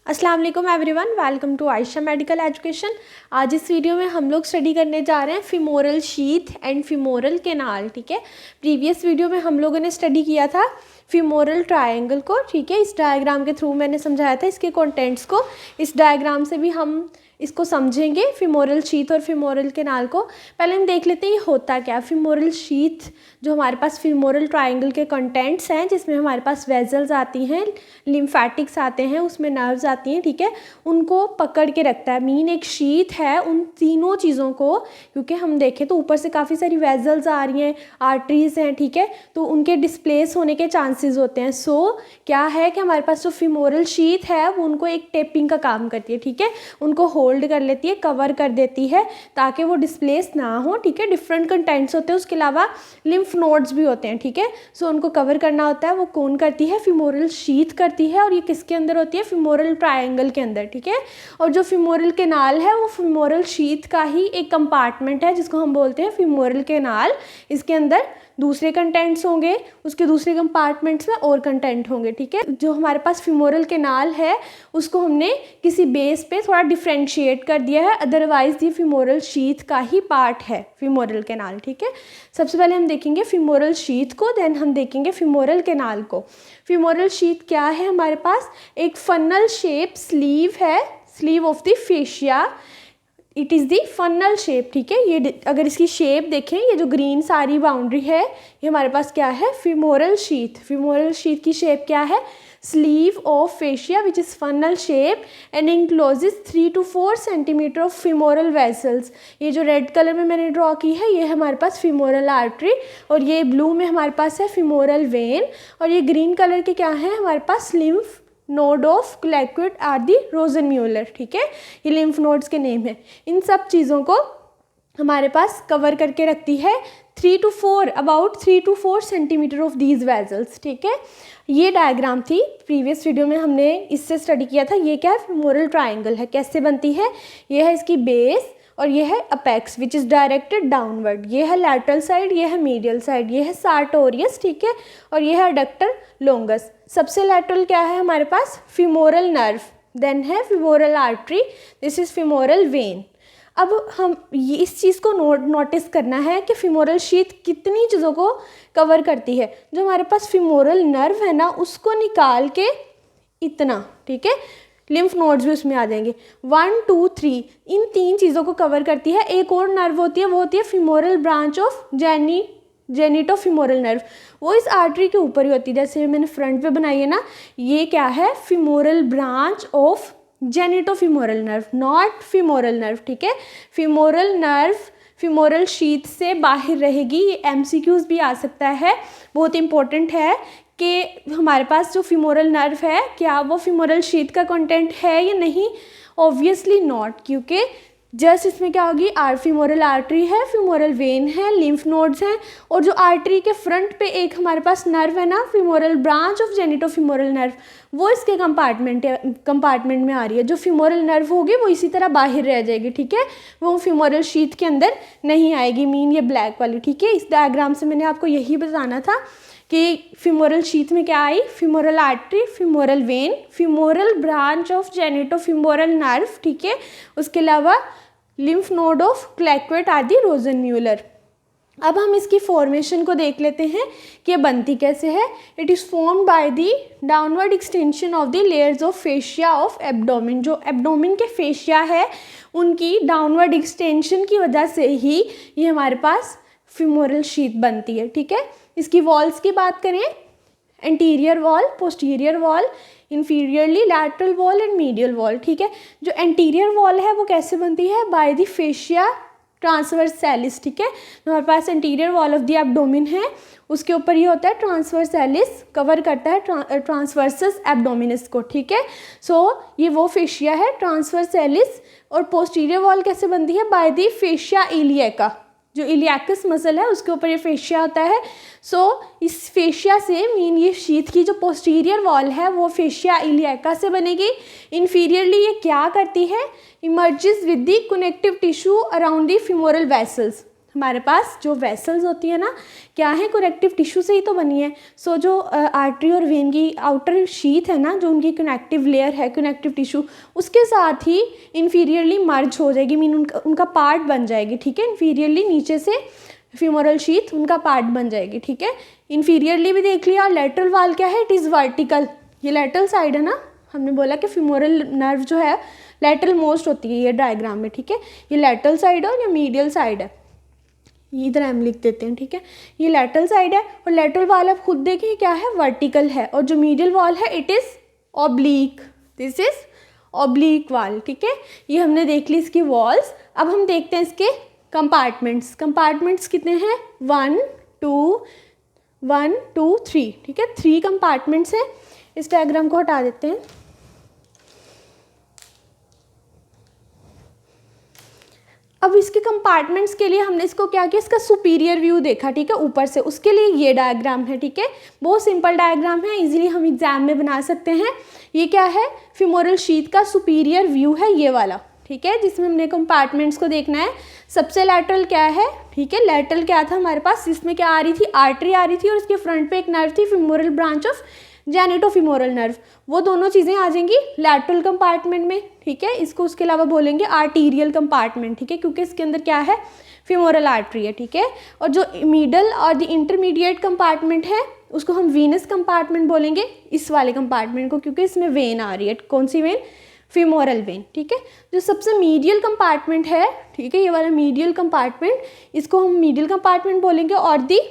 अस्सलाम वालेकुम everyone, welcome to Ayesha medical education. आज इस वीडियो में हम लोग स्टडी करने जा रहे हैं femoral sheath and femoral canal. ठीक है, प्रीवियस वीडियो में हम लोगों ने स्टडी किया था फीमोरल ट्रायंगल को। ठीक है, इस डायग्राम के थ्रू मैंने समझाया था इसके कंटेंट्स को। इस डायग्राम से भी हम इसको समझेंगे, फीमोरल शीथ और फीमोरल कैनाल को। पहले हम देख लेते हैं ये होता क्या। फीमोरल शीथ जो हमारे पास फीमोरल ट्रायंगल के कंटेंट्स हैं, जिसमें हमारे पास वेजल्स आती हैं, लिम्फेटिक्स आते हैं, उसमें नर्व्स आती हैं। ठीक है, उनको पकड़ के रखता है। मीन एक शीथ है उन तीनों चीज़ों को, क्योंकि हम देखें तो ऊपर से काफ़ी सारी वेजल्स आ रही हैं, आर्टरीज हैं। ठीक है, तो उनके डिस्प्लेस होने के चांसेस होते हैं। सो क्या है कि हमारे पास जो फीमोरल शीथ है वो उनको एक टेपिंग का काम करती है। ठीक है, उनको होल्ड कर लेती है, कवर कर देती है ताकि वो डिस्प्लेस ना हो। ठीक है, डिफरेंट कंटेंट्स होते हैं, उसके अलावा लिम्फ नोड्स भी होते हैं। ठीक है, सो उनको कवर करना होता है। वो कौन करती है? फीमोरल शीथ करती है। और ये किसके अंदर होती है? फीमोरल ट्रायंगल के अंदर। ठीक है, और जो फीमोरल कैनाल है वो फीमोरल शीथ का ही एक कंपार्टमेंट है, जिसको हम बोलते हैं फीमोरल कैनाल। इसके अंदर दूसरे कंटेंट्स होंगे, उसके दूसरे कंपार्टमेंट्स में और कंटेंट होंगे। ठीक है, जो हमारे पास फीमोरल कैनाल है उसको हमने किसी बेस पे थोड़ा डिफ्रेंशिएट कर दिया है, अदरवाइज ये फीमोरल शीथ का ही पार्ट है फीमोरल कैनाल। ठीक है, सबसे पहले हम देखेंगे फीमोरल शीथ को, देन हम देखेंगे फीमोरल कैनाल को। फीमोरल शीथ क्या है? हमारे पास एक फनल शेप स्लीव है, sleeve of the fascia. It is the funnel shape. ठीक है, ये अगर इसकी शेप देखें, ये जो ग्रीन सारी बाउंड्री है ये हमारे पास क्या है? Femoral sheath. फीमोरल शीथ की शेप क्या है? Sleeve of fascia which is funnel shape and encloses 3 to 4 centimetre of femoral vessels. ये जो रेड कलर में मैंने ड्रॉ की है ये हमारे पास फीमोरल आर्टरी, और ये ब्लू में हमारे पास है फीमोरल वेन, और ये ग्रीन कलर के क्या है हमारे पास? Lymph node of Cloquet or the Rosenmuller. ठीक है, ये लिम्फ नोड्स के नेम है। इन सब चीज़ों को हमारे पास कवर करके रखती है 3 to 4 about 3 to 4 centimetre of these vessels. ठीक है, ये डायग्राम थी, प्रीवियस वीडियो में हमने इससे स्टडी किया था। ये क्या है? फीमोरल ट्रायंगल है। कैसे बनती है? ये है इसकी बेस, और ये है apex which is directed downward. ये है लैटरल साइड, ये है मीडियल साइड, ये है सार्टोरियस। ठीक है, और ये है अडक्टर लोंगस। सबसे लैटरल क्या है हमारे पास? फीमोरल नर्व, देन है femoral artery, this is femoral when. अब हम ये इस चीज़ को नोटिस करना है कि फीमोरल शीथ कितनी चीज़ों को कवर करती है। जो हमारे पास फीमोरल नर्व है ना, उसको निकाल के इतना, ठीक है, लिम्फ नोड्स भी उसमें आ जाएंगे। 1 2 3 इन 3 चीज़ों को कवर करती है। एक और नर्व होती है, वो होती है femoral branch of genitofemoral nerve. वो इस आर्टरी के ऊपर ही होती है, जैसे मैंने फ्रंट पे बनाई है ना। ये क्या है? Femoral branch of genitofemoral nerve, not femoral nerve. ठीक है, फीमोरल नर्व फीमोरल शीथ से बाहर रहेगी। ये MCQs भी आ सकता है, बहुत इंपॉर्टेंट है कि हमारे पास जो फीमोरल नर्व है क्या वो फीमोरल शीथ का कंटेंट है या नहीं? ऑब्वियसली नॉट, क्योंकि जस्ट इसमें क्या होगी? फीमोरल आर्टरी है, फीमोरल वेन है, लिम्फ नोड्स हैं, और जो आर्टरी के फ्रंट पे एक हमारे पास नर्व है ना, femoral branch of genitofemoral nerve, वो इसके कंपार्टमेंट में आ रही है। जो फीमोरल नर्व होगी वो इसी तरह बाहर रह जाएगी। ठीक है, वो फीमोरल शीथ के अंदर नहीं आएगी, मीन ये ब्लैक वाली। ठीक है, इस डायग्राम से मैंने आपको यही बताना था कि फीमोरल शीथ में क्या आई? Femoral artery, femoral vein, femoral branch of genitofemoral nerve. ठीक है, उसके अलावा लिम्फ नोड ऑफ क्लैक्वेट आदि रोजनम्यूलर। अब हम इसकी फॉर्मेशन को देख लेते हैं कि ये बनती कैसे है। It is formed by the downward extension of the layers of fascia of abdomen. जो एब्डोमेन के फेशिया है उनकी डाउनवर्ड एक्सटेंशन की वजह से ही ये हमारे पास फीमोरल शीथ बनती है। ठीक है, इसकी वॉल्स की बात करें, anterior wall, posterior wall, inferiorly lateral wall and medial wall. ठीक है, जो एंटीरियर वॉल है वो कैसे बनती है? By the fascia transversalis. ठीक है, हमारे पास anterior wall of the abdomen है, उसके ऊपर ये होता है ट्रांसवर्सैलिस, कवर करता है ट्रांसवर्सस एब्डोमिनस को। ठीक है, सो ये वो फेशिया है ट्रांसवर्सैलिस। और पोस्टीरियर वॉल कैसे बनती है? बाय द फेशिया इलियका, जो इलियाकस मसल है उसके ऊपर ये फेशिया होता है। सो इस फेशिया से मीन ये शीथ की जो पोस्टीरियर वॉल है वो फेशिया इलियाका से बनेगी। इन्फीरियरली ये क्या करती है? Emerges with the connective tissue around the femoral vessels. हमारे पास जो वेसल्स होती है ना, क्या है, कनेक्टिव टिश्यू से ही तो बनी है। सो जो आर्टरी और वेन की आउटर शीथ है ना, जो उनकी कनेक्टिव लेयर है, कनेक्टिव टिश्यू, उसके साथ ही इन्फीरियरली मर्ज हो जाएगी, मीन उनका पार्ट बन जाएगी, ठीक है। इन्फीरियरली नीचे से फीमोरल शीथ उनका पार्ट बन जाएगी, ठीक है। इन्फीरियरली भी देख लिया। लेटरल वाल क्या है, इट इज़ वर्टिकल, ये लेटरल साइड है ना, हमने बोला कि फीमोरल नर्व जो है लेटरल मोस्ट होती है ये डायग्राम में, ठीक है। ये लेटरल साइड है और ये मीडियल साइड है, इधर हम लिख देते हैं, ठीक है। ये लेटरल साइड है और लेटरल वाल आप खुद देखिए क्या है, वर्टिकल है, और जो मीडियल वॉल है it is oblique, this is oblique वाल, ठीक है। ये हमने देख ली इसकी वॉल्स। अब हम देखते हैं इसके कंपार्टमेंट्स। कंपार्टमेंट्स कितने हैं, 1 2 3, ठीक है, 3 कंपार्टमेंट्स हैं। इस डायग्राम को हटा देते हैं। अब इसके कंपार्टमेंट्स के लिए हमने इसको क्या किया, इसका सुपीरियर व्यू देखा, ठीक है, ऊपर से। उसके लिए ये डायग्राम है, ठीक है, बहुत सिंपल डायग्राम है, इजीली हम एग्जाम में बना सकते हैं। ये क्या है, फीमोरल शीथ का सुपीरियर व्यू है ये वाला, ठीक है, जिसमें हमने कंपार्टमेंट्स को देखना है। सबसे लैटरल क्या है, ठीक है, लैटरल क्या था हमारे पास, इसमें क्या आ रही थी, आर्टरी आ रही थी, और इसके फ्रंट पे एक नर्व थी, femoral branch of genitofemoral nerve. वो दोनों चीज़ें आ जाएंगी लैटरल कंपार्टमेंट में, ठीक है। इसको उसके अलावा बोलेंगे आर्टीरियल कंपार्टमेंट, ठीक है, क्योंकि इसके अंदर क्या है, फीमोरल आर्टरी है, ठीक है। और जो मिडल और द इंटरमीडिएट कंपार्टमेंट है उसको हम वीनस कंपार्टमेंट बोलेंगे, इस वाले कंपार्टमेंट को, क्योंकि इसमें वेन आ रही है। कौन सी वेन, फीमोरल वेन, ठीक है। जो सबसे मीडियल कंपार्टमेंट है, ठीक है, ये वाला मीडियल कंपार्टमेंट, इसको हम मीडियल कंपार्टमेंट बोलेंगे। और दी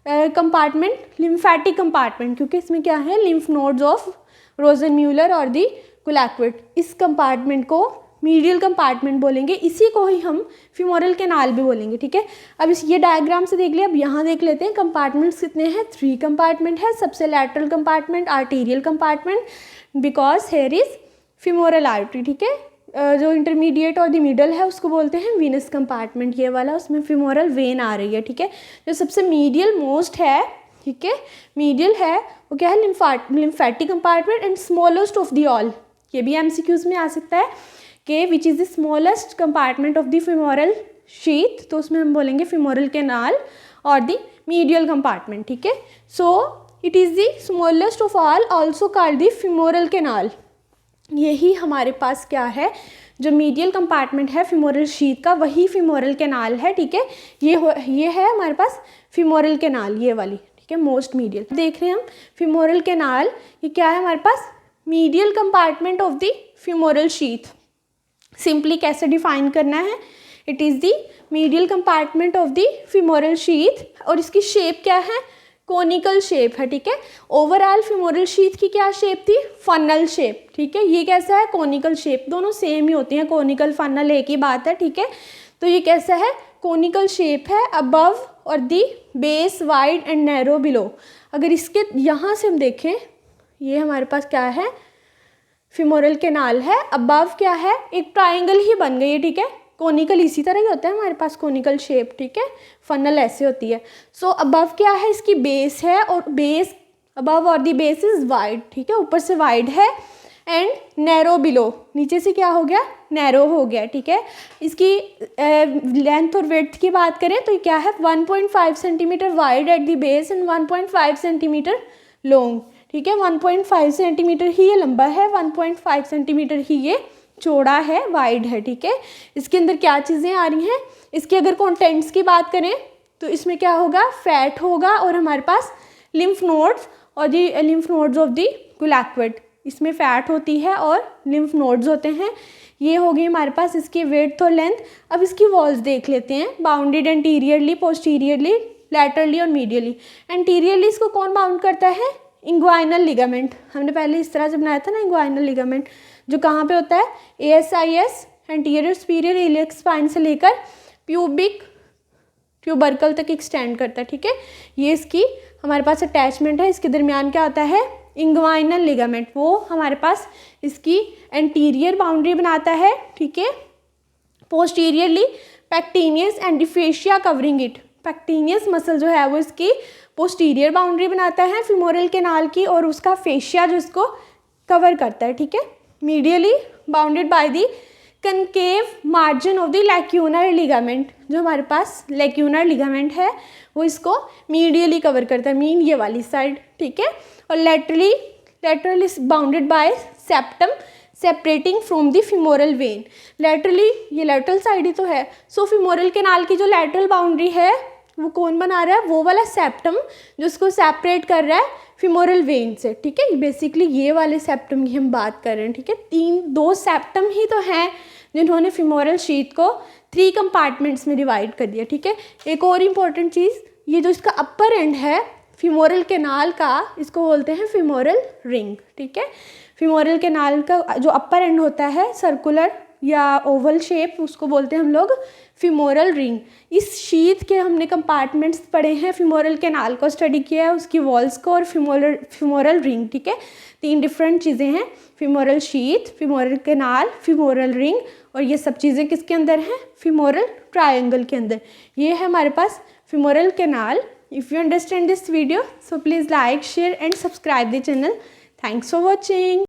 कंपार्टमेंट लिम्फेटिक कंपार्टमेंट, क्योंकि इसमें क्या है, लिम्फ नोड्स ऑफ रोजनम्यूलर और दी कोलैक्विड, इस कंपार्टमेंट को मीडियल कंपार्टमेंट बोलेंगे। इसी को ही हम फीमोरल कैनाल भी बोलेंगे, ठीक है। अब इस ये डायग्राम से देख लिया। अब यहाँ देख लेते हैं कंपार्टमेंट्स कितने हैं, 3 कंपार्टमेंट है। सबसे lateral compartment, arterial compartment, because here is femoral artery, ठीक है। जो इंटरमीडिएट और द मिडल है उसको बोलते हैं वीनस कंपार्टमेंट, ये वाला, उसमें फीमोरल वेन आ रही है, ठीक है। जो सबसे मीडियल मोस्ट है, ठीक है, मीडियल है, वो क्या है, lymphatic compartment and smallest of the all. ये भी एमसीक्यूज में आ सकता है कि which is the smallest compartment of the femoral sheath, तो उसमें हम बोलेंगे फीमोरल कैनाल और द मीडियल कंपार्टमेंट, ठीक है। So it is the smallest of all, also called the femoral canal. यही हमारे पास क्या है, जो मीडियल कंपार्टमेंट है फीमोरल शीथ का, वही फीमोरल कैनाल है, ठीक है। ये है हमारे पास फीमोरल कैनाल, ये वाली, ठीक है, मोस्ट मीडियल। देख रहे हैं हम फीमोरल कैनाल, ये क्या है हमारे पास, medial compartment of the femoral sheath. Simply कैसे डिफाइन करना है, it is the medial compartment of the femoral sheath, और इसकी शेप क्या है, कोनिकल शेप है, ठीक है। ओवरऑल फीमोरल शीथ की क्या शेप थी, फनल शेप, ठीक है। ये कैसा है, कोनिकल शेप, दोनों सेम ही होती हैं, कोनिकल फनल एक ही बात है, ठीक है। तो ये कैसा है, कोनिकल शेप है, अबव और the base wide and narrow below. अगर इसके यहाँ से हम देखें, ये हमारे पास क्या है, फीमोरल कैनाल है, अबव क्या है, एक ट्राइंगल ही बन गई है, ठीक है। कोनिकल इसी तरह ही होता है हमारे पास, कोनिकल शेप, ठीक है, फनल ऐसे होती है। सो अबव क्या है, इसकी बेस है, और बेस अबव और दी बेस इज वाइड, ठीक है, ऊपर से वाइड है, एंड नैरो बिलो, नीचे से क्या हो गया, नैरो हो गया, ठीक है। इसकी लेंथ और विड्थ की बात करें तो क्या है, 1.5 centimetre wide at the base and 1.5 centimetre long, ठीक है। 1.5 सेंटीमीटर ही ये लंबा है, 1.5 सेंटीमीटर ही ये चौड़ा है, वाइड है, ठीक है। इसके अंदर क्या चीज़ें आ रही हैं, इसके अगर कंटेंट्स की बात करें तो इसमें क्या होगा, फैट होगा, और हमारे पास लिम्फ नोड्स और दी लिम्फ नोड्स ऑफ दी कोलैक्विड, इसमें फैट होती है और लिम्फ नोड्स होते हैं। ये हो गई हमारे पास इसकी विड्थ और लेंथ। अब इसकी वॉल्स देख लेते हैं, बाउंडेड एंटीरियरली, पोस्टीरियरली, लैटरली और मीडियली। एंटीरियरली इसको कौन बाउंड करता है, इंग्वाइनल लिगामेंट, हमने पहले इस तरह से बनाया था ना, इंग्वाइनल लिगामेंट, जो कहाँ पे होता है, ASIS anterior superior iliac spine से लेकर प्यूबिक ट्यूबरकल तक एक्सटेंड करता है, ठीक है। ये इसकी हमारे पास अटैचमेंट है, इसके दरमियान क्या होता है, इंग्वाइनल लिगामेंट, वो हमारे पास इसकी एंटीरियर बाउंड्री बनाता है, ठीक है। Posteriorly pectineus and the fascia covering it, pectineus muscle जो है वो इसकी पोस्टीरियर बाउंड्री बनाता है फीमोरल कैनाल की, और उसका फेशिया जो इसको कवर करता है, ठीक है। Medially bounded by the concave margin of the lacunar ligament, जो हमारे पास लैक्यूनर लिगामेंट है वो इसको मीडियली कवर करता है, मीन ये वाली साइड, ठीक है। और lateral is bounded by septum separating from the femoral vein. Laterally ये लेटरल साइड ही तो है, सो फीमोरल कैनाल की जो लेटरल बाउंड्री है वो कौन बना रहा है, वो वाला सेप्टम जो उसको सेपरेट कर रहा है फीमोरल वेन से, ठीक है। बेसिकली ये वाले सेप्टम की हम बात कर रहे हैं, ठीक है। दो सेप्टम ही तो हैं जिन्होंने फीमोरल शीथ को 3 कंपार्टमेंट्स में डिवाइड कर दिया, ठीक है। एक और इम्पॉर्टेंट चीज़, ये जो इसका अपर एंड है फीमोरल कैनाल का, इसको बोलते हैं फीमोरल रिंग, ठीक है। फीमोरल कैनाल का जो अपर एंड होता है सर्कुलर या ओवल शेप, उसको बोलते हैं हम लोग फीमोरल रिंग। इस शीथ के हमने कंपार्टमेंट्स पढ़े हैं, फीमोरल कैनाल को स्टडी किया है, उसकी वॉल्स को, और फीमोरल रिंग, ठीक है। 3 डिफरेंट चीज़ें हैं, femoral sheath, femoral canal, femoral ring, और ये सब चीज़ें किसके अंदर हैं, फीमोरल ट्रायंगल के अंदर। ये है हमारे पास femoral canal. If you understand this video, so please like, share and subscribe the channel. Thanks for watching.